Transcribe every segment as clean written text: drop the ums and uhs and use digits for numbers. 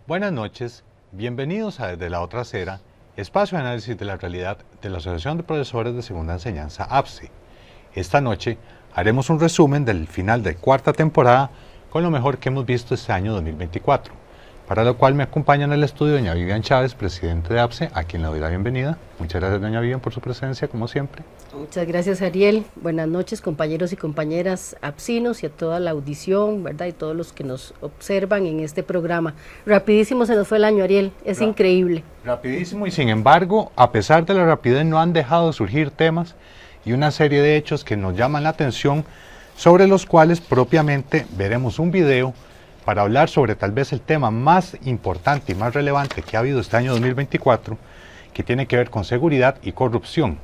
Buenas noches, bienvenidos a Desde la Otra Acera, espacio de análisis de la realidad de la Asociación de Profesores de Segunda Enseñanza APSE. Esta noche haremos un resumen del final de cuarta temporada con lo mejor que hemos visto este año 2024, para lo cual me acompaña en el estudio doña Vivian Chávez, presidente de APSE, a quien le doy la bienvenida. Muchas gracias doña Vivian por su presencia, como siempre. Muchas gracias, Ariel. Buenas noches, compañeros y compañeras apsinos y a toda la audición, ¿verdad? Y todos los que nos observan en este programa. Rapidísimo se nos fue el año, Ariel, es increíble. Rapidísimo, y sin embargo, a pesar de la rapidez, no han dejado de surgir temas y una serie de hechos que nos llaman la atención, sobre los cuales propiamente veremos un video para hablar sobre tal vez el tema más importante y más relevante que ha habido este año 2024, que tiene que ver con seguridad y corrupción,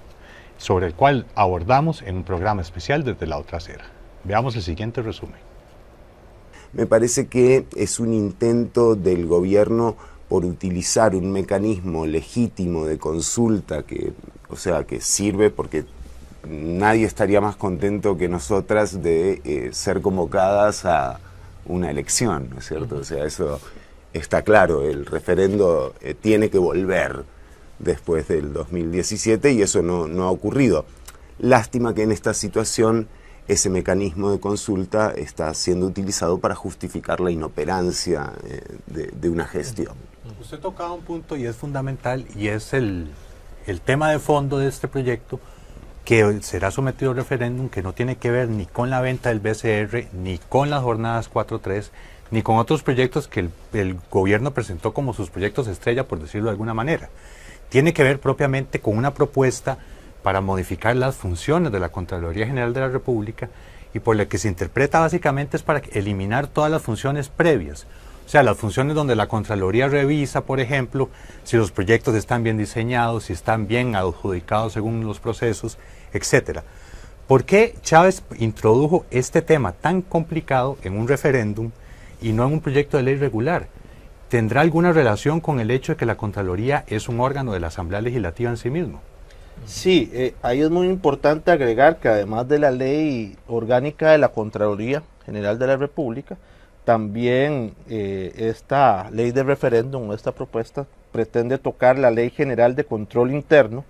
sobre el cual abordamos en un programa especial Desde la Otra Acera. Veamos el siguiente resumen. Me parece que es un intento del gobierno por utilizar un mecanismo legítimo de consulta que sirve porque nadie estaría más contento que nosotras de ser convocadas a una elección, ¿no es cierto? O sea, eso está claro, el referendo tiene que volver después del 2017 y eso no ha ocurrido. Lástima que en esta situación ese mecanismo de consulta está siendo utilizado para justificar la inoperancia de una gestión. Usted tocaba un punto y es fundamental, y es el tema de fondo de este proyecto, que será sometido a referéndum, que no tiene que ver ni con la venta del BCR, ni con las jornadas 4.3, ni con otros proyectos que el gobierno presentó como sus proyectos estrella, por decirlo de alguna manera. Tiene que ver propiamente con una propuesta para modificar las funciones de la Contraloría General de la República, y por la que se interpreta básicamente es para eliminar todas las funciones previas. O sea, las funciones donde la Contraloría revisa, por ejemplo, si los proyectos están bien diseñados, si están bien adjudicados según los procesos, etcétera. ¿Por qué Chávez introdujo este tema tan complicado en un referéndum y no en un proyecto de ley regular? ¿Tendrá alguna relación con el hecho de que la Contraloría es un órgano de la Asamblea Legislativa en sí mismo? Sí, ahí es muy importante agregar que además de la ley orgánica de la Contraloría General de la República, también esta ley de referéndum, esta propuesta, pretende tocar la Ley General de Control Interno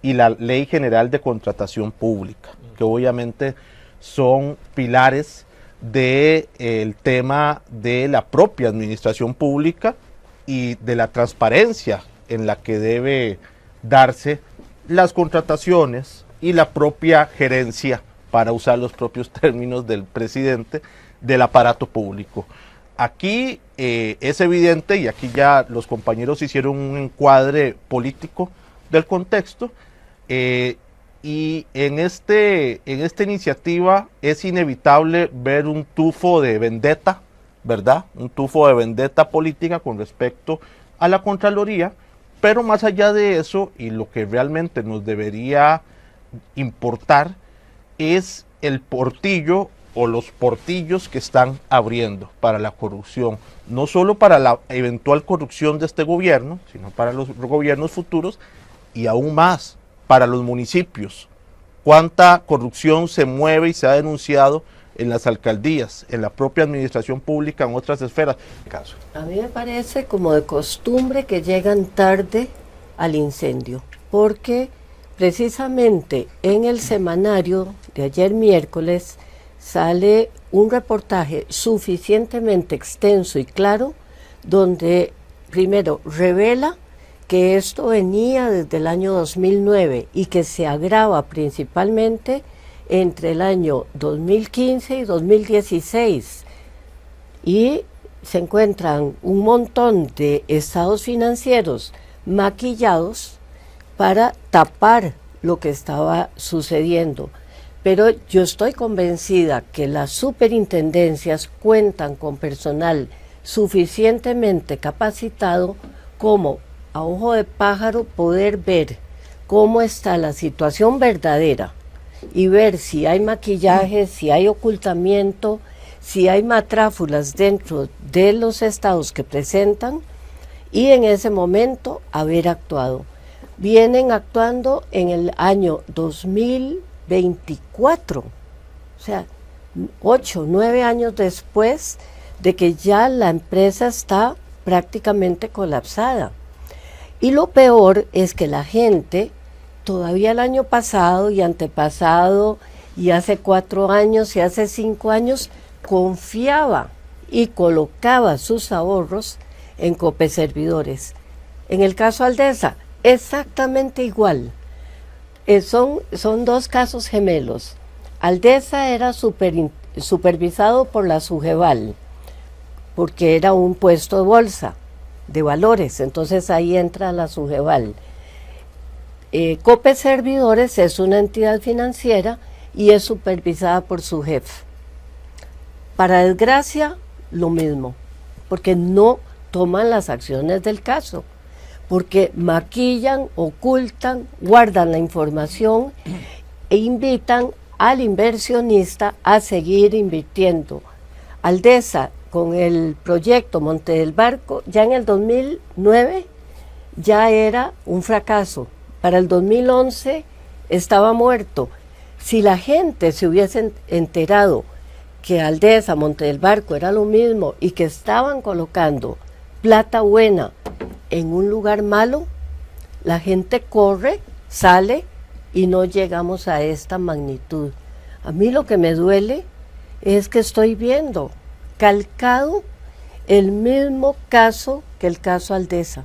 y la Ley General de Contratación Pública, que obviamente son pilares del tema de la propia administración pública y de la transparencia en la que debe darse las contrataciones y la propia gerencia, para usar los propios términos del presidente, del aparato público. Aquí es evidente, y aquí ya los compañeros hicieron un encuadre político del contexto, y en esta iniciativa es inevitable ver un tufo de vendetta, ¿verdad? Un tufo de vendetta política con respecto a la Contraloría, pero más allá de eso, y lo que realmente nos debería importar, es el portillo o los portillos que están abriendo para la corrupción, no solo para la eventual corrupción de este gobierno, sino para los gobiernos futuros y aún más para los municipios. Cuánta corrupción se mueve y se ha denunciado en las alcaldías, en la propia administración pública, en otras esferas. A mí me parece como de costumbre que llegan tarde al incendio, porque precisamente en el semanario de ayer miércoles sale un reportaje suficientemente extenso y claro, donde primero revela que esto venía desde el año 2009 y que se agrava principalmente entre el año 2015 y 2016, y se encuentran un montón de estados financieros maquillados para tapar lo que estaba sucediendo. Pero yo estoy convencida que las superintendencias cuentan con personal suficientemente capacitado como a ojo de pájaro poder ver cómo está la situación verdadera y ver si hay maquillaje, si hay ocultamiento, si hay matráfulas dentro de los estados que presentan, y en ese momento haber actuado. Vienen actuando en el año 2024, o sea, 8, 9 años después de que ya la empresa está prácticamente colapsada. Y lo peor es que la gente, todavía el año pasado y antepasado, y hace 4 años y hace 5 años, confiaba y colocaba sus ahorros en Copeservidores. En el caso Aldesa, exactamente igual. Son dos casos gemelos. Aldesa era supervisado por la Sujeval, porque era un puesto de bolsa de valores, entonces ahí entra la Sujeval. Copeservidores es una entidad financiera y es supervisada por su jefe. Para desgracia, lo mismo, porque no toman las acciones del caso, porque maquillan, ocultan, guardan la información e invitan al inversionista a seguir invirtiendo. Aldesa, con el proyecto Monte del Barco, ya en el 2009 ya era un fracaso. Para el 2011 estaba muerto. Si la gente se hubiese enterado que Aldesa, Monte del Barco era lo mismo y que estaban colocando plata buena en un lugar malo, la gente corre, sale y no llegamos a esta magnitud. A mí lo que me duele es que estoy viendo calcado el mismo caso que el caso Aldesa.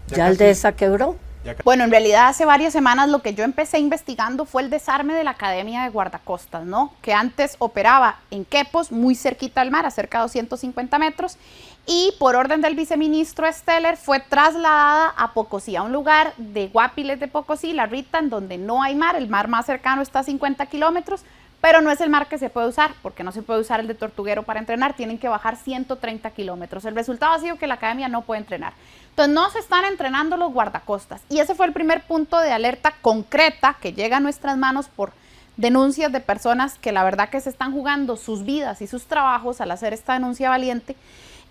Ya Aldesa quebró. Bueno, en realidad hace varias semanas lo que yo empecé investigando fue el desarme de la Academia de Guardacostas, ¿no? Que antes operaba en Quepos, muy cerquita al mar, a cerca de 250 metros, y por orden del viceministro Steller fue trasladada a Pocosí, a un lugar de Guapiles de Pocosí, La Rita, en donde no hay mar. El mar más cercano está a 50 kilómetros, pero no es el mar que se puede usar, porque no se puede usar el de Tortuguero para entrenar, tienen que bajar 130 kilómetros. El resultado ha sido que la academia no puede entrenar. Entonces no se están entrenando los guardacostas, y ese fue el primer punto de alerta concreta que llega a nuestras manos por denuncias de personas que la verdad que se están jugando sus vidas y sus trabajos al hacer esta denuncia valiente,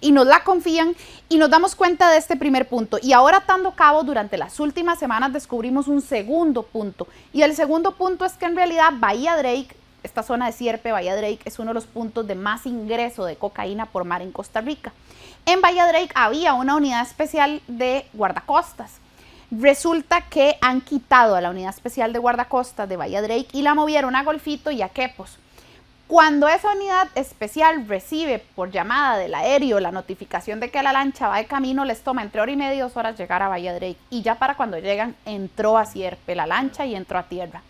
y nos la confían, y nos damos cuenta de este primer punto. Y ahora, atando cabos, durante las últimas semanas descubrimos un segundo punto, y el segundo punto es que en realidad Bahía Drake, esta zona de Sierpe, Bahía Drake, es uno de los puntos de más ingreso de cocaína por mar en Costa Rica. En Bahía Drake había una unidad especial de guardacostas. Resulta que han quitado a la unidad especial de guardacostas de Bahía Drake y la movieron a Golfito y a Quepos. Cuando esa unidad especial recibe por llamada del aéreo la notificación de que la lancha va de camino, les toma entre 1 hora y media y 2 horas llegar a Bahía Drake, y ya para cuando llegan entró a Sierpe la lancha y entró a tierra.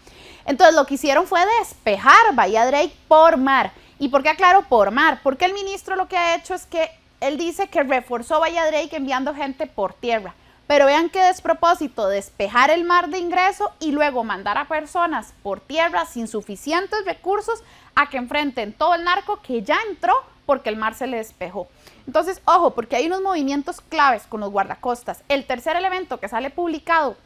Entonces lo que hicieron fue despejar Bahía Drake por mar. ¿Y por qué aclaro por mar? Porque el ministro lo que ha hecho es que él dice que reforzó Bahía Drake enviando gente por tierra. Pero vean qué despropósito, despejar el mar de ingreso y luego mandar a personas por tierra sin suficientes recursos a que enfrenten todo el narco que ya entró porque el mar se le despejó. Entonces, ojo, porque hay unos movimientos claves con los guardacostas. El tercer elemento que sale publicado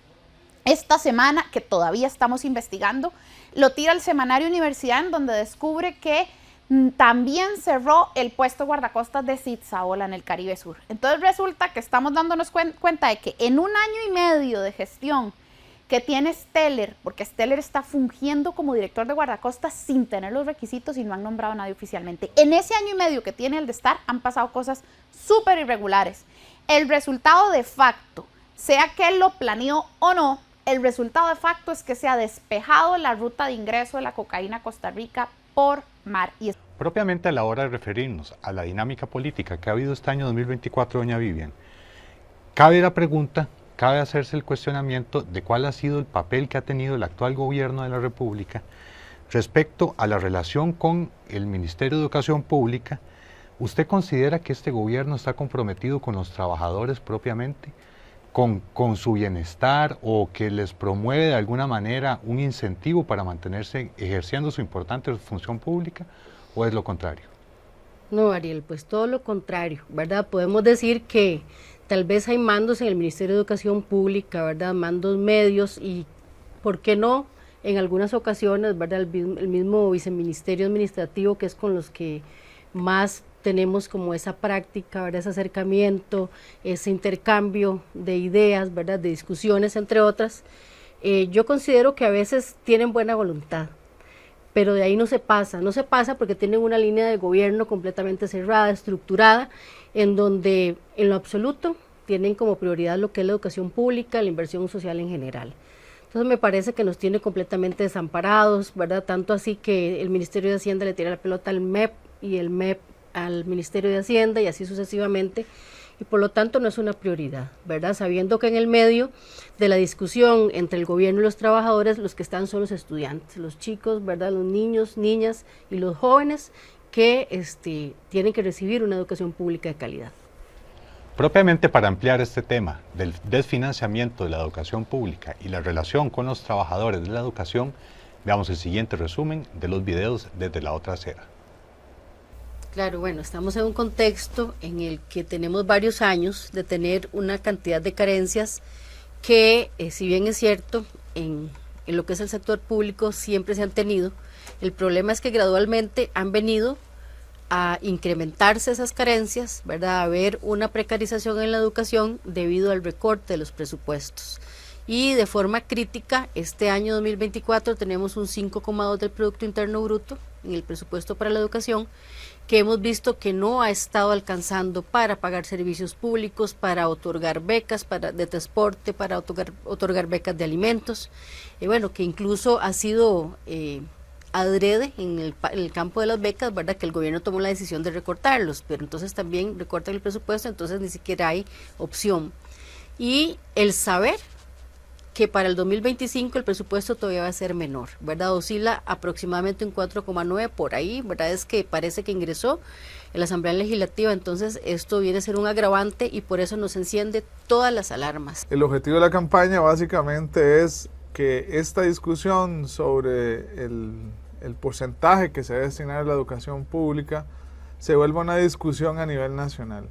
esta semana, que todavía estamos investigando, lo tira el semanario Universidad, en donde descubre que también cerró el puesto guardacostas de Zitzaola en el Caribe Sur. Entonces resulta que estamos dándonos cuenta de que en 1 año y medio de gestión que tiene Steller, porque Steller está fungiendo como director de guardacostas sin tener los requisitos y no han nombrado a nadie oficialmente. En ese año y medio que tiene el de estar, han pasado cosas súper irregulares. El resultado de facto, sea que él lo planeó o no, el resultado de facto es que se ha despejado la ruta de ingreso de la cocaína a Costa Rica por mar. Propiamente a la hora de referirnos a la dinámica política que ha habido este año 2024, doña Vivian, cabe la pregunta, cabe hacerse el cuestionamiento de cuál ha sido el papel que ha tenido el actual gobierno de la República respecto a la relación con el Ministerio de Educación Pública. ¿Usted considera que este gobierno está comprometido con los trabajadores propiamente, con su bienestar, o que les promueve de alguna manera un incentivo para mantenerse ejerciendo su importante función pública, o es lo contrario? No, Ariel, pues todo lo contrario, ¿verdad? Podemos decir que tal vez hay mandos en el Ministerio de Educación Pública, ¿verdad? Mandos medios y, ¿por qué no? En algunas ocasiones, ¿verdad? El mismo viceministerio administrativo, que es con los que más tenemos como esa práctica, ¿verdad? Ese acercamiento, ese intercambio de ideas, ¿verdad? De discusiones, entre otras. Yo considero que a veces tienen buena voluntad, pero de ahí no se pasa porque tienen una línea de gobierno completamente cerrada, estructurada, en donde en lo absoluto tienen como prioridad lo que es la educación pública, la inversión social en general. Entonces me parece que nos tiene completamente desamparados, ¿verdad? Tanto así que el Ministerio de Hacienda le tira la pelota al MEP y el MEP al Ministerio de Hacienda y así sucesivamente, y por lo tanto no es una prioridad, ¿verdad? Sabiendo que en el medio de la discusión entre el gobierno y los trabajadores, los que están son los estudiantes, los chicos, ¿verdad? Los niños, niñas y los jóvenes que tienen que recibir una educación pública de calidad. Propiamente para ampliar este tema del desfinanciamiento de la educación pública y la relación con los trabajadores de la educación, veamos el siguiente resumen de los videos desde la otra acera. Claro, bueno, estamos en un contexto en el que tenemos varios años de tener una cantidad de carencias que, si bien es cierto, en lo que es el sector público siempre se han tenido, el problema es que gradualmente han venido a incrementarse esas carencias, ¿verdad? A haber una precarización en la educación debido al recorte de los presupuestos. Y de forma crítica, este año 2024 tenemos un 5,2 del Producto Interno Bruto en el presupuesto para la educación, que hemos visto que no ha estado alcanzando para pagar servicios públicos, para otorgar becas de transporte, para otorgar becas de alimentos, bueno, que incluso ha sido adrede en el campo de las becas, ¿verdad? Que el gobierno tomó la decisión de recortarlos, pero entonces también recortan el presupuesto, entonces ni siquiera hay opción. Y el saber que para el 2025 el presupuesto todavía va a ser menor, ¿verdad? Oscila aproximadamente un 4,9 por ahí, ¿verdad? Es que parece que ingresó en la Asamblea Legislativa, entonces esto viene a ser un agravante y por eso nos enciende todas las alarmas. El objetivo de la campaña básicamente es que esta discusión sobre el porcentaje que se debe destinar a la educación pública se vuelva una discusión a nivel nacional.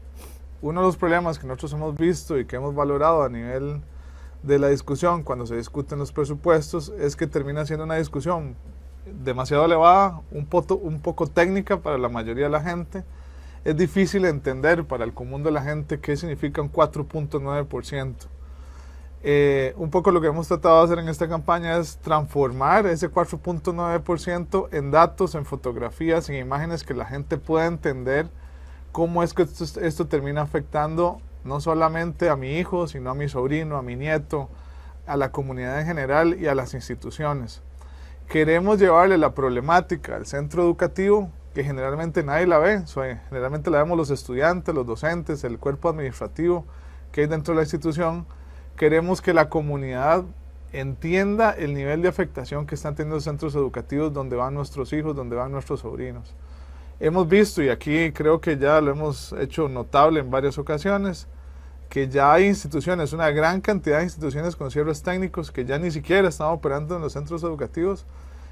Uno de los problemas que nosotros hemos visto y que hemos valorado a nivel de la discusión cuando se discuten los presupuestos es que termina siendo una discusión demasiado elevada, un poco técnica para la mayoría de la gente. Es difícil entender para el común de la gente qué significa un 4,9%. Un poco lo que hemos tratado de hacer en esta campaña es transformar ese 4,9% en datos, en fotografías, en imágenes que la gente pueda entender cómo es que esto termina afectando no solamente a mi hijo, sino a mi sobrino, a mi nieto, a la comunidad en general y a las instituciones. Queremos llevarle la problemática al centro educativo, que generalmente nadie la ve, generalmente la vemos los estudiantes, los docentes, el cuerpo administrativo que hay dentro de la institución. Queremos que la comunidad entienda el nivel de afectación que están teniendo los centros educativos donde van nuestros hijos, donde van nuestros sobrinos. Hemos visto, y aquí creo que ya lo hemos hecho notable en varias ocasiones, que ya hay instituciones, una gran cantidad de instituciones con cierres técnicos que ya ni siquiera están operando en los centros educativos,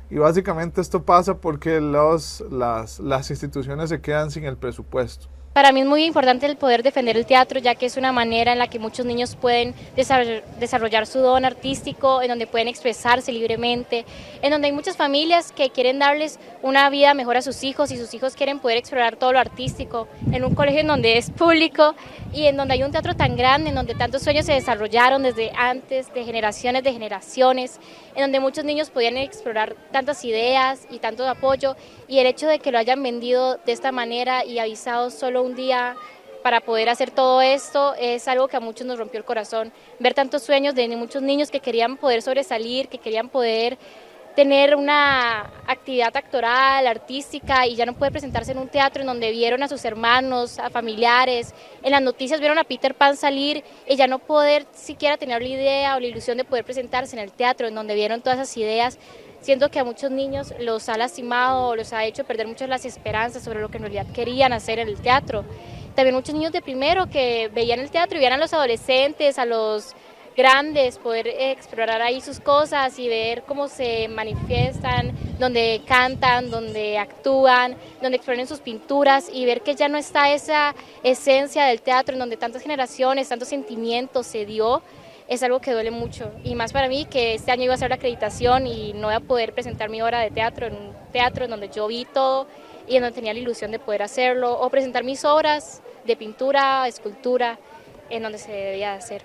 y básicamente esto pasa porque las instituciones se quedan sin el presupuesto. Para mí es muy importante el poder defender el teatro, ya que es una manera en la que muchos niños pueden desarrollar su don artístico, en donde pueden expresarse libremente, en donde hay muchas familias que quieren darles una vida mejor a sus hijos y sus hijos quieren poder explorar todo lo artístico, en un colegio en donde es público y en donde hay un teatro tan grande, en donde tantos sueños se desarrollaron desde antes, de generaciones, en donde muchos niños podían explorar tantas ideas y tanto apoyo, y el hecho de que lo hayan vendido de esta manera y avisado solo un día para poder hacer todo esto es algo que a muchos nos rompió el corazón. Ver tantos sueños de muchos niños que querían poder sobresalir, que querían poder tener una actividad actoral, artística, y ya no poder presentarse en un teatro en donde vieron a sus hermanos, a familiares, en las noticias vieron a Peter Pan salir y ya no poder siquiera tener la idea o la ilusión de poder presentarse en el teatro, en donde vieron todas esas ideas. Siento que a muchos niños los ha lastimado o los ha hecho perder muchas las esperanzas sobre lo que en realidad querían hacer en el teatro. También muchos niños de primero que veían el teatro y veían a los adolescentes, a los grandes, poder explorar ahí sus cosas y ver cómo se manifiestan, donde cantan, donde actúan, donde exploran sus pinturas, y ver que ya no está esa esencia del teatro en donde tantas generaciones, tantos sentimientos se dio. Es algo que duele mucho, y más para mí que este año iba a ser la acreditación y no voy a poder presentar mi obra de teatro en un teatro en donde yo vi todo y en donde tenía la ilusión de poder hacerlo, o presentar mis obras de pintura, escultura, en donde se debía hacer.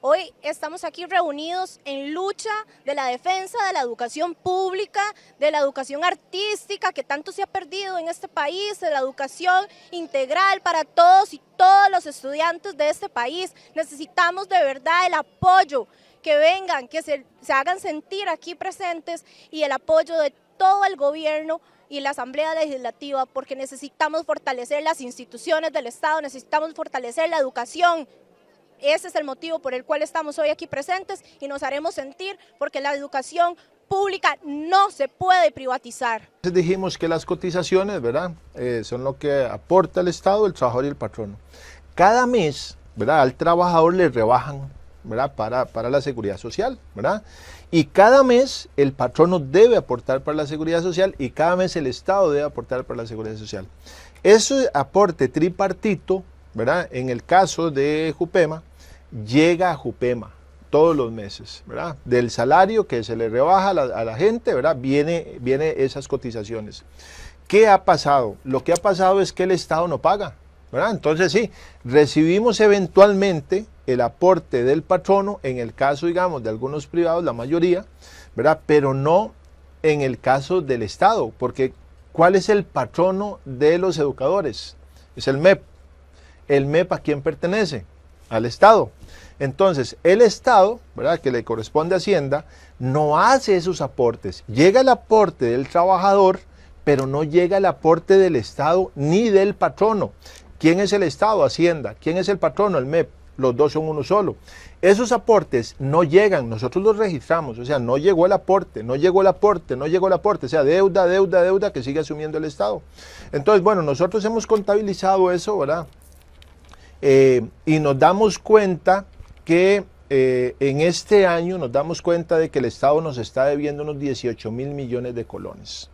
Hoy estamos aquí reunidos en lucha de la defensa de la educación pública, de la educación artística que tanto se ha perdido en este país, de la educación integral para todos y todos los estudiantes de este país. Necesitamos de verdad el apoyo, que vengan, que se hagan sentir aquí presentes y el apoyo de todo el gobierno y la Asamblea Legislativa, porque necesitamos fortalecer las instituciones del Estado, necesitamos fortalecer la educación. Ese es el motivo por el cual estamos hoy aquí presentes y nos haremos sentir, porque la educación pública no se puede privatizar. Dijimos que las cotizaciones, ¿verdad? Son lo que aporta el Estado, el trabajador y el patrono. Cada mes, ¿verdad? Al trabajador le rebajan, ¿verdad? Para la seguridad social, ¿verdad? Y cada mes el patrono debe aportar para la seguridad social y cada mes el Estado debe aportar para la seguridad social. Ese aporte tripartito, ¿verdad? En el caso de Jupema, llega a Jupema todos los meses, ¿verdad? Del salario que se le rebaja a la gente, ¿verdad? Viene esas cotizaciones. ¿Qué ha pasado? Lo que ha pasado es que el Estado no paga, ¿verdad? Entonces sí, recibimos eventualmente el aporte del patrono, en el caso, digamos, de algunos privados, la mayoría, ¿verdad? Pero no en el caso del Estado, porque ¿cuál es el patrono de los educadores? Es el MEP. ¿El MEP a quién pertenece? Al Estado. Entonces, el Estado, ¿verdad?, que le corresponde a Hacienda, no hace esos aportes. Llega el aporte del trabajador, pero no llega el aporte del Estado ni del patrono. ¿Quién es el Estado? Hacienda. ¿Quién es el patrono? El MEP. Los dos son uno solo. Esos aportes no llegan, nosotros los registramos, o sea, no llegó el aporte, no llegó el aporte, no llegó el aporte, o sea, deuda que sigue asumiendo el Estado. Entonces, bueno, nosotros hemos contabilizado eso, ¿verdad? Y nos damos cuenta que en este año nos damos cuenta de que el Estado nos está debiendo unos 18 mil millones de colones.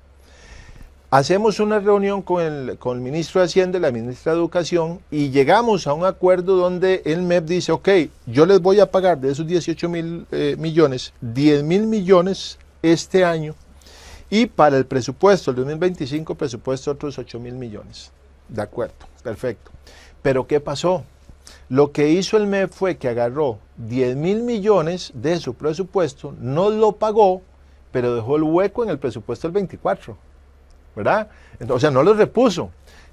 Hacemos una reunión con el ministro de Hacienda y la ministra de Educación y llegamos a un acuerdo donde el MEP dice, ok, yo les voy a pagar de esos 18 mil millones, 10 mil millones este año y para el presupuesto, el 2025, presupuesto otros 8 mil millones. De acuerdo, perfecto. Pero ¿qué pasó? Lo que hizo el MEP fue que agarró 10 mil millones de su presupuesto, no lo pagó, pero dejó el hueco en el presupuesto del 24, ¿verdad? Entonces, o sea, no los repuso.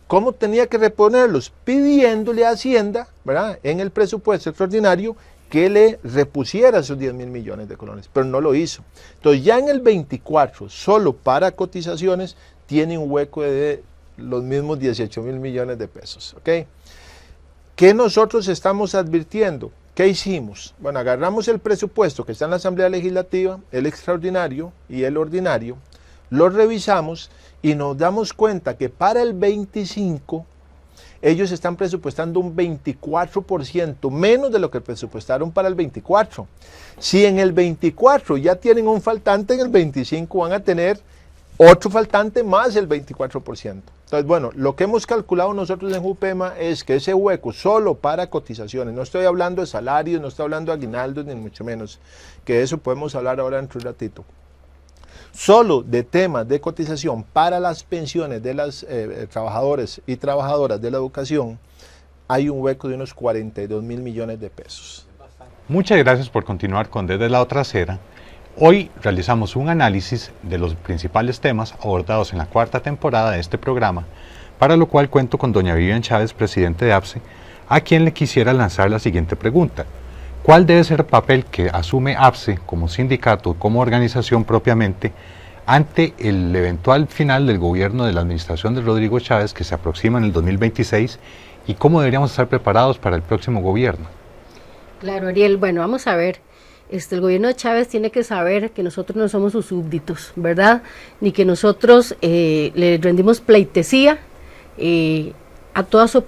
¿Cómo tenía que reponerlos? Pidiéndole a Hacienda, ¿verdad?, en el presupuesto extraordinario que le repusiera esos 10 mil millones de colones, pero no lo hizo. Entonces ya en el 24, solo para cotizaciones, tiene un hueco de los mismos 18 mil millones de pesos, ¿ok? ¿Qué nosotros estamos advirtiendo? ¿Qué hicimos? Bueno, agarramos el presupuesto que está en la Asamblea Legislativa, el extraordinario y el ordinario, lo revisamos y nos damos cuenta que para el 25 ellos están presupuestando un 24% menos de lo que presupuestaron para el 24. Si en el 24 ya tienen un faltante, en el 25 van a tener otro faltante más el 24%. Entonces, bueno, lo que hemos calculado nosotros en Jupema es que ese hueco solo para cotizaciones, no estoy hablando de salarios, no estoy hablando de aguinaldos, ni mucho menos, que de eso podemos hablar ahora dentro de un ratito. Solo de temas de cotización para las pensiones de los trabajadores y trabajadoras de la educación, hay un hueco de unos 42 mil millones de pesos. Muchas gracias por continuar con Desde la Otra Acera. Hoy realizamos un análisis de los principales temas abordados en la cuarta temporada de este programa, para lo cual cuento con doña Vivian Chávez, presidente de APSE, a quien le quisiera lanzar la siguiente pregunta. ¿Cuál debe ser el papel que asume APSE como sindicato, como organización propiamente, ante el eventual final del gobierno de la administración de Rodrigo Chávez que se aproxima en el 2026 y cómo deberíamos estar preparados para el próximo gobierno? Claro, Ariel, bueno, vamos a ver. El gobierno de Chávez tiene que saber que nosotros no somos sus súbditos, ¿verdad? Ni que nosotros le rendimos pleitesía a toda su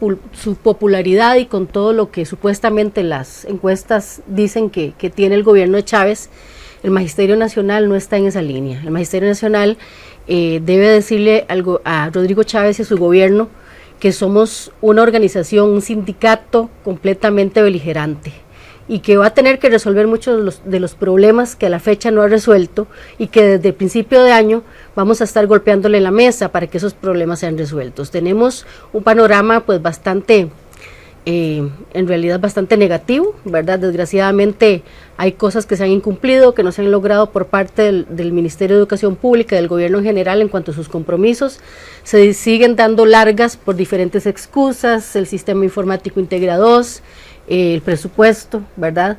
popularidad y con todo lo que supuestamente las encuestas dicen que tiene el gobierno de Chávez. El Magisterio Nacional no está en esa línea. El Magisterio Nacional debe decirle algo a Rodrigo Chávez y a su gobierno que somos una organización, un sindicato completamente beligerante y que va a tener que resolver muchos de los problemas que a la fecha no ha resuelto y que desde el principio de año vamos a estar golpeándole la mesa para que esos problemas sean resueltos. Tenemos un panorama pues bastante en realidad bastante negativo, ¿verdad? Desgraciadamente hay cosas que se han incumplido, que no se han logrado por parte del Ministerio de Educación Pública y del gobierno en general en cuanto a sus compromisos. Se siguen dando largas por diferentes excusas, el sistema informático Integra 2, el presupuesto, ¿verdad?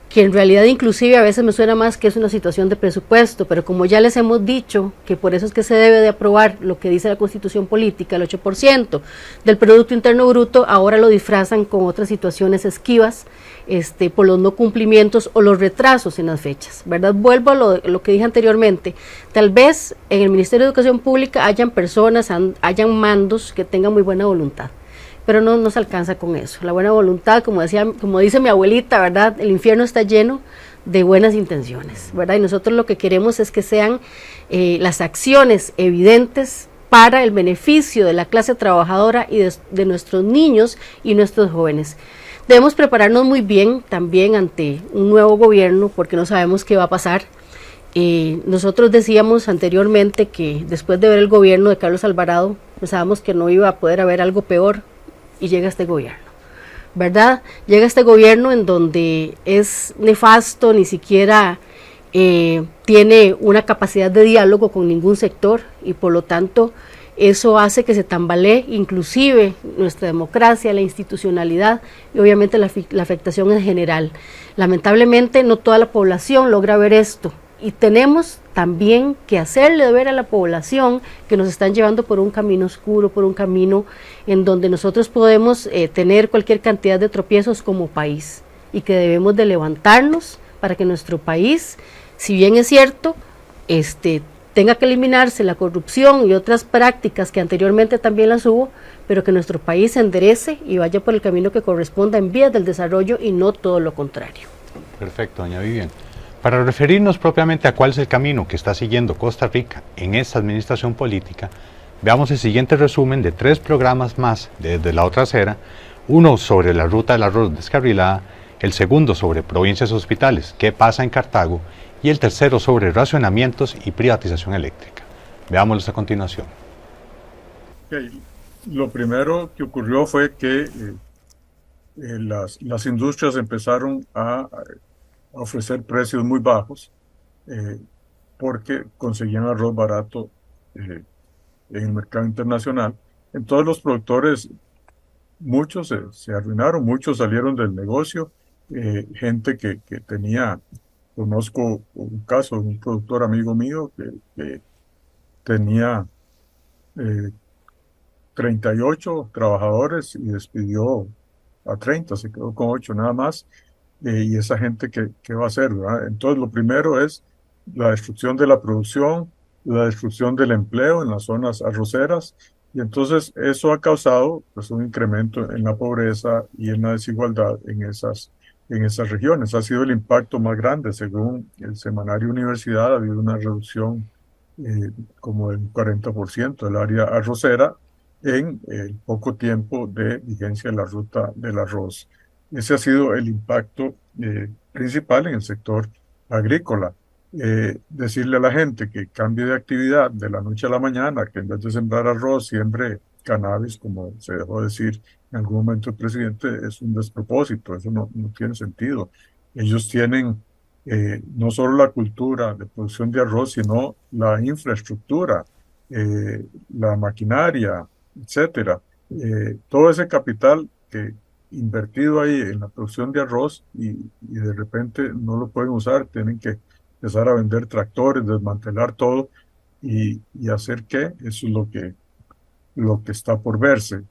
Que en realidad inclusive a veces me suena más que es una situación de presupuesto, pero como ya les hemos dicho, que por eso es que se debe de aprobar lo que dice la Constitución Política, el 8% del Producto Interno Bruto, ahora lo disfrazan con otras situaciones esquivas, por los no cumplimientos o los retrasos en las fechas, ¿verdad? Vuelvo a lo que dije anteriormente, tal vez en el Ministerio de Educación Pública hayan personas, hayan mandos que tengan muy buena voluntad, pero no se alcanza con eso. La buena voluntad, como dice mi abuelita, ¿verdad? El infierno está lleno de buenas intenciones, ¿verdad? Y nosotros lo que queremos es que sean las acciones evidentes para el beneficio de la clase trabajadora y de nuestros niños y nuestros jóvenes. Debemos prepararnos muy bien también ante un nuevo gobierno, porque no sabemos qué va a pasar. Nosotros decíamos anteriormente que después de ver el gobierno de Carlos Alvarado, pensábamos que no iba a poder haber algo peor, y llega este gobierno, ¿verdad? Llega este gobierno en donde es nefasto, ni siquiera tiene una capacidad de diálogo con ningún sector, y por lo tanto eso hace que se tambalee inclusive nuestra democracia, la institucionalidad y obviamente la afectación en general. Lamentablemente no toda la población logra ver esto, y tenemos también que hacerle ver a la población que nos están llevando por un camino oscuro, por un camino en donde nosotros podemos tener cualquier cantidad de tropiezos como país, y que debemos de levantarnos para que nuestro país, si bien es cierto, tenga que eliminarse la corrupción y otras prácticas que anteriormente también las hubo, pero que nuestro país se enderece y vaya por el camino que corresponda en vías del desarrollo y no todo lo contrario. Perfecto, doña Vivian. Para referirnos propiamente a cuál es el camino que está siguiendo Costa Rica en esta administración política, veamos el siguiente resumen de 3 programas más desde la otra acera: uno sobre la ruta del arroz descarrilada, el segundo sobre provincias hospitales, qué pasa en Cartago, y el tercero sobre racionamientos y privatización eléctrica. Veámoslos a continuación. Okay. Lo primero que ocurrió fue que las industrias empezaron a ofrecer precios muy bajos porque conseguían arroz barato en el mercado internacional. Entonces los productores, muchos se arruinaron, muchos salieron del negocio, gente que tenía, conozco un caso de un productor amigo mío que tenía 38 trabajadores y despidió a 30, se quedó con 8 nada más. Y esa gente, ¿qué va a hacer, ¿verdad? Entonces, lo primero es la destrucción de la producción, la destrucción del empleo en las zonas arroceras, y entonces eso ha causado pues, un incremento en la pobreza y en la desigualdad en esas regiones. Ha sido el impacto más grande. Según el semanario Universidad, ha habido una reducción como del 40% del área arrocera en el poco tiempo de vigencia de la ruta del arroz. Ese ha sido el impacto principal en el sector agrícola. Decirle a la gente que cambie de actividad de la noche a la mañana, que en vez de sembrar arroz, siembre cannabis, como se dejó decir en algún momento el presidente, es un despropósito, eso no tiene sentido. Ellos tienen no solo la cultura de producción de arroz, sino la infraestructura, la maquinaria, etcétera. Todo ese capital que invertido ahí en la producción de arroz y de repente no lo pueden usar, tienen que empezar a vender tractores, desmantelar todo y hacer qué, eso es lo que está por verse.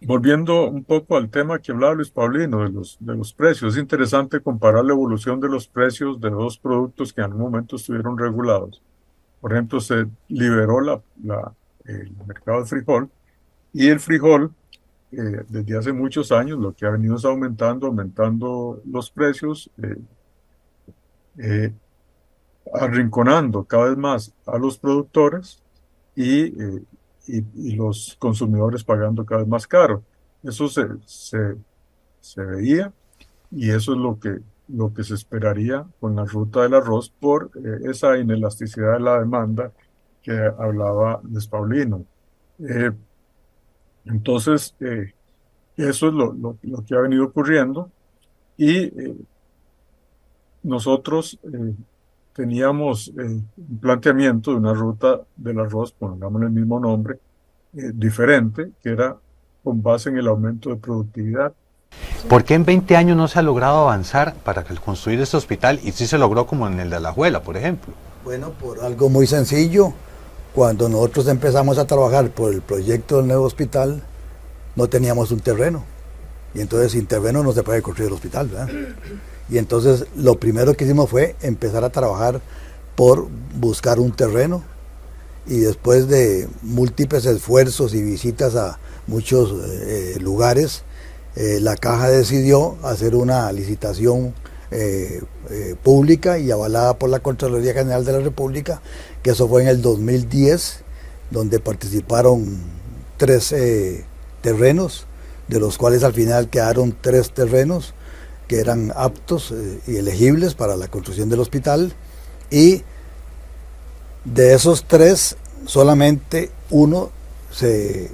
Volviendo un poco al tema que hablaba Luis Paulino de los precios, es interesante comparar la evolución de los precios de 2 productos que en algún momento estuvieron regulados. Por ejemplo, se liberó el mercado del frijol, y el frijol desde hace muchos años lo que ha venido es aumentando los precios, arrinconando cada vez más a los productores y los consumidores pagando cada vez más caro. Eso se veía, y eso es lo que se esperaría con la ruta del arroz por esa inelasticidad de la demanda que hablaba Luis Paulino. Entonces, Eso es lo que ha venido ocurriendo y nosotros teníamos un planteamiento de una ruta del arroz, pongámosle el mismo nombre, diferente, que era con base en el aumento de productividad. ¿Por qué en 20 años no se ha logrado avanzar para construir este hospital y sí se logró como en el de Alajuela, por ejemplo? Bueno, por algo muy sencillo. Cuando nosotros empezamos a trabajar por el proyecto del nuevo hospital, no teníamos un terreno. Y entonces sin terreno no se puede construir el hospital, ¿verdad? Y entonces lo primero que hicimos fue empezar a trabajar por buscar un terreno. Y después de múltiples esfuerzos y visitas a muchos lugares, la Caja decidió hacer una licitación pública y avalada por la Contraloría General de la República, que eso fue en el 2010, donde participaron 3 terrenos, de los cuales al final quedaron 3 terrenos que eran aptos y elegibles para la construcción del hospital, y de esos 3 solamente 1 se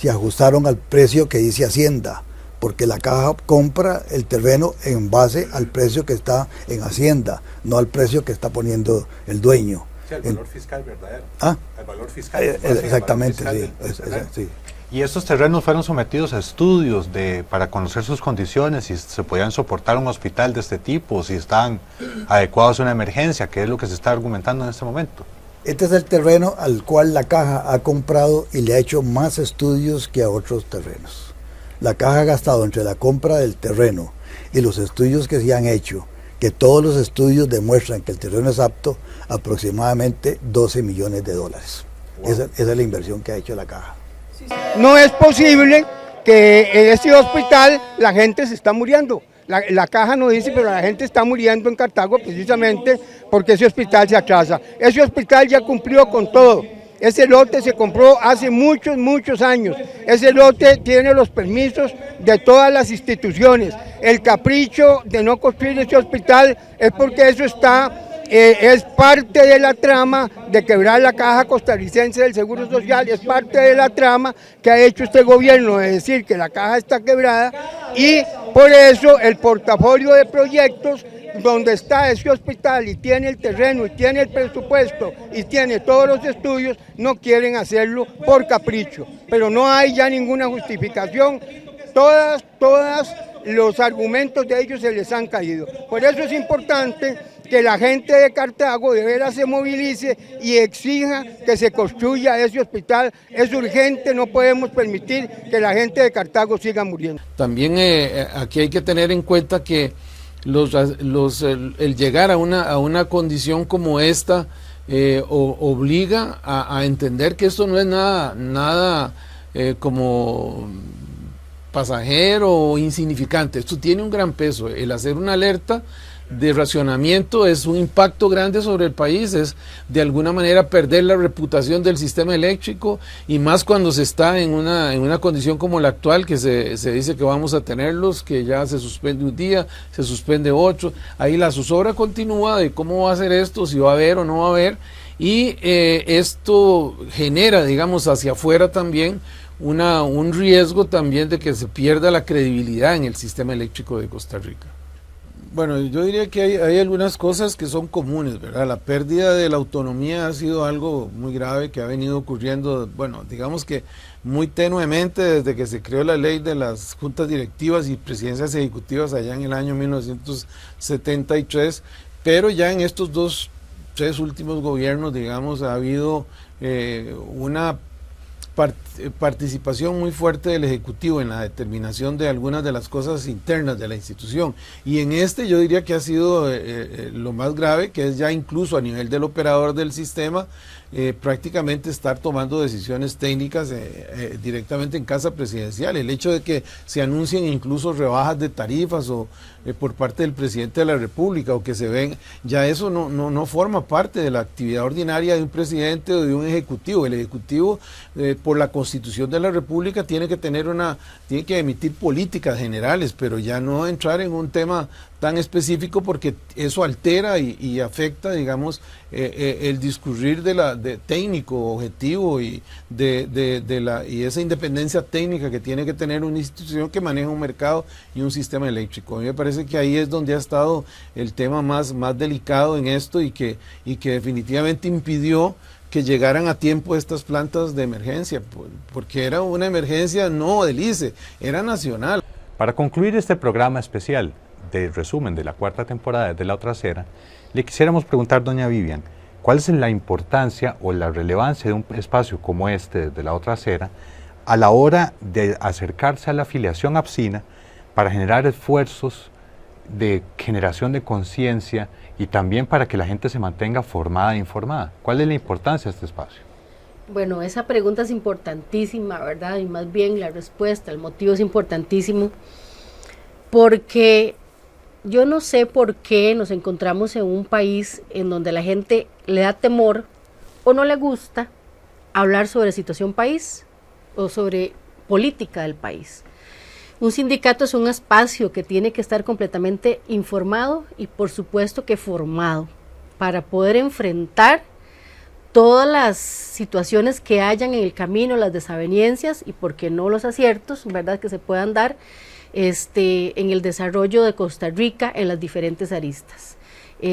ajustaron al precio que dice Hacienda, porque la Caja compra el terreno en base al precio que está en Hacienda, no al precio que está poniendo el dueño. Sí, el valor fiscal verdadero. ¿Ah? El valor fiscal. Exactamente, el valor fiscal sí. ¿Y estos terrenos fueron sometidos a estudios para conocer sus condiciones, si se podían soportar un hospital de este tipo, si estaban adecuados a una emergencia, que es lo que se está argumentando en este momento? Este es el terreno al cual la Caja ha comprado y le ha hecho más estudios que a otros terrenos. La Caja ha gastado entre la compra del terreno y los estudios que se han hecho, que todos los estudios demuestran que el terreno es apto, aproximadamente $12 millones. Wow. Esa es la inversión que ha hecho la Caja. No es posible que en este hospital la gente se está muriendo. La Caja no dice, pero la gente está muriendo en Cartago precisamente porque ese hospital se atrasa. Ese hospital ya cumplió con todo. Ese lote se compró hace muchos años. Ese lote tiene los permisos de todas las instituciones. El capricho de no construir ese hospital es porque eso es parte de la trama de quebrar la Caja Costarricense del Seguro Social, es parte de la trama que ha hecho este gobierno de decir que la Caja está quebrada, y por eso el portafolio de proyectos donde está ese hospital y tiene el terreno y tiene el presupuesto y tiene todos los estudios, no quieren hacerlo por capricho, pero no hay ya ninguna justificación. Todas los argumentos de ellos se les han caído. Por eso es importante que la gente de Cartago de veras se movilice y exija que se construya ese hospital. Es urgente, no podemos permitir que la gente de Cartago siga muriendo. También aquí hay que tener en cuenta que el llegar a una condición como esta obliga a entender que esto no es nada como pasajero o insignificante. Esto tiene un gran peso. El hacer una alerta de racionamiento es un impacto grande sobre el país, es de alguna manera perder la reputación del sistema eléctrico, y más cuando se está en una condición como la actual, que se dice que vamos a tenerlos, que ya se suspende un día, se suspende otro, ahí la zozobra continúa de cómo va a ser esto, si va a haber o no va a haber, y esto genera, digamos, hacia afuera también un riesgo también de que se pierda la credibilidad en el sistema eléctrico de Costa Rica. Bueno, yo diría que hay algunas cosas que son comunes, ¿verdad? La pérdida de la autonomía ha sido algo muy grave que ha venido ocurriendo, bueno, digamos que muy tenuemente desde que se creó la ley de las juntas directivas y presidencias ejecutivas allá en el año 1973, pero ya en estos 3 últimos gobiernos, digamos, ha habido una participación muy fuerte del Ejecutivo en la determinación de algunas de las cosas internas de la institución, y en yo diría que ha sido lo más grave, que es ya incluso a nivel del operador del sistema prácticamente estar tomando decisiones técnicas directamente en casa presidencial. El hecho de que se anuncien incluso rebajas de tarifas o por parte del presidente de la República, o que se ven, ya eso no forma parte de la actividad ordinaria de un presidente o de un ejecutivo. El ejecutivo, por la Constitución de la República, tiene que emitir políticas generales, pero ya no entrar en un tema tan específico, porque eso altera y afecta, digamos, el discurrir de técnico, objetivo y y esa independencia técnica que tiene que tener una institución que maneja un mercado y un sistema eléctrico. A mí me parece que ahí es donde ha estado el tema más delicado en esto y que definitivamente impidió que llegaran a tiempo estas plantas de emergencia, porque era una emergencia no del ICE, era nacional. Para concluir este programa especial de resumen de la 4ª temporada de La Otra Acera, le quisiéramos preguntar, doña Vivian, ¿cuál es la importancia o la relevancia de un espacio como este de La Otra Acera a la hora de acercarse a la afiliación APSINA para generar esfuerzos de generación de conciencia y también para que la gente se mantenga formada e informada? ¿Cuál es la importancia de este espacio? Bueno, esa pregunta es importantísima, ¿verdad? Y más bien la respuesta, el motivo es importantísimo, porque yo no sé por qué nos encontramos en un país en donde la gente le da temor o no le gusta hablar sobre situación país o sobre política del país. Un sindicato es un espacio que tiene que estar completamente informado y por supuesto que formado para poder enfrentar todas las situaciones que hayan en el camino, las desavenencias y por qué no los aciertos, ¿verdad?, que se puedan dar en el desarrollo de Costa Rica en las diferentes aristas.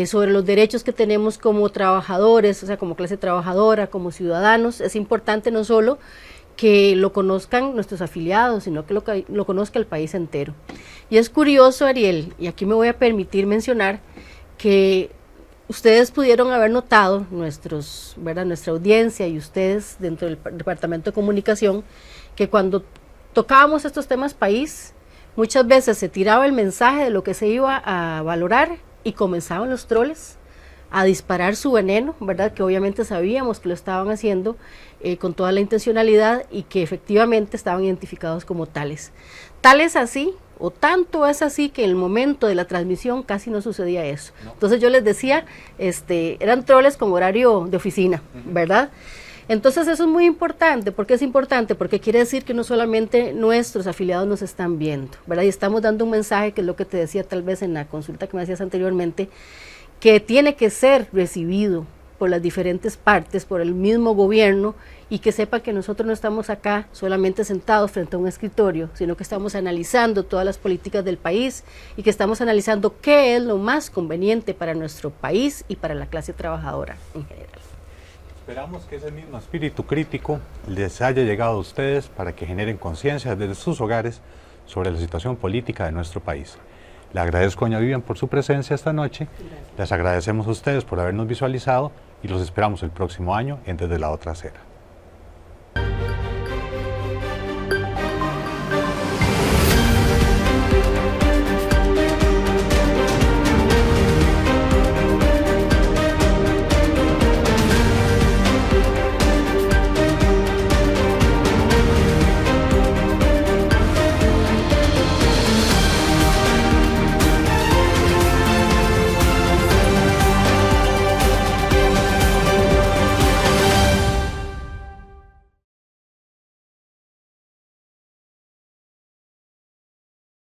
Sobre los derechos que tenemos como trabajadores, o sea, como clase trabajadora, como ciudadanos, es importante no solo que lo conozcan nuestros afiliados, sino que lo conozca el país entero. Y es curioso, Ariel, y aquí me voy a permitir mencionar que ustedes pudieron haber notado, nuestra audiencia y ustedes dentro del Departamento de Comunicación, que cuando tocábamos estos temas país, muchas veces se tiraba el mensaje de lo que se iba a valorar y comenzaban los troles a disparar su veneno, ¿verdad? Que obviamente sabíamos que lo estaban haciendo con toda la intencionalidad y que efectivamente estaban identificados como tales. Tal es así, o tanto es así, que en el momento de la transmisión casi no sucedía eso. No. Entonces yo les decía, eran troles con horario de oficina, ¿verdad? Entonces eso es muy importante. ¿Por qué es importante? Porque quiere decir que no solamente nuestros afiliados nos están viendo, ¿verdad? Y estamos dando un mensaje, que es lo que te decía tal vez en la consulta que me hacías anteriormente, que tiene que ser recibido por las diferentes partes, por el mismo gobierno, y que sepa que nosotros no estamos acá solamente sentados frente a un escritorio, sino que estamos analizando todas las políticas del país y que estamos analizando qué es lo más conveniente para nuestro país y para la clase trabajadora en general. Esperamos que ese mismo espíritu crítico les haya llegado a ustedes para que generen conciencia desde sus hogares sobre la situación política de nuestro país. Le agradezco, doña Vivian, por su presencia esta noche. Les agradecemos a ustedes por habernos visualizado y los esperamos el próximo año en Desde la Otra Acera.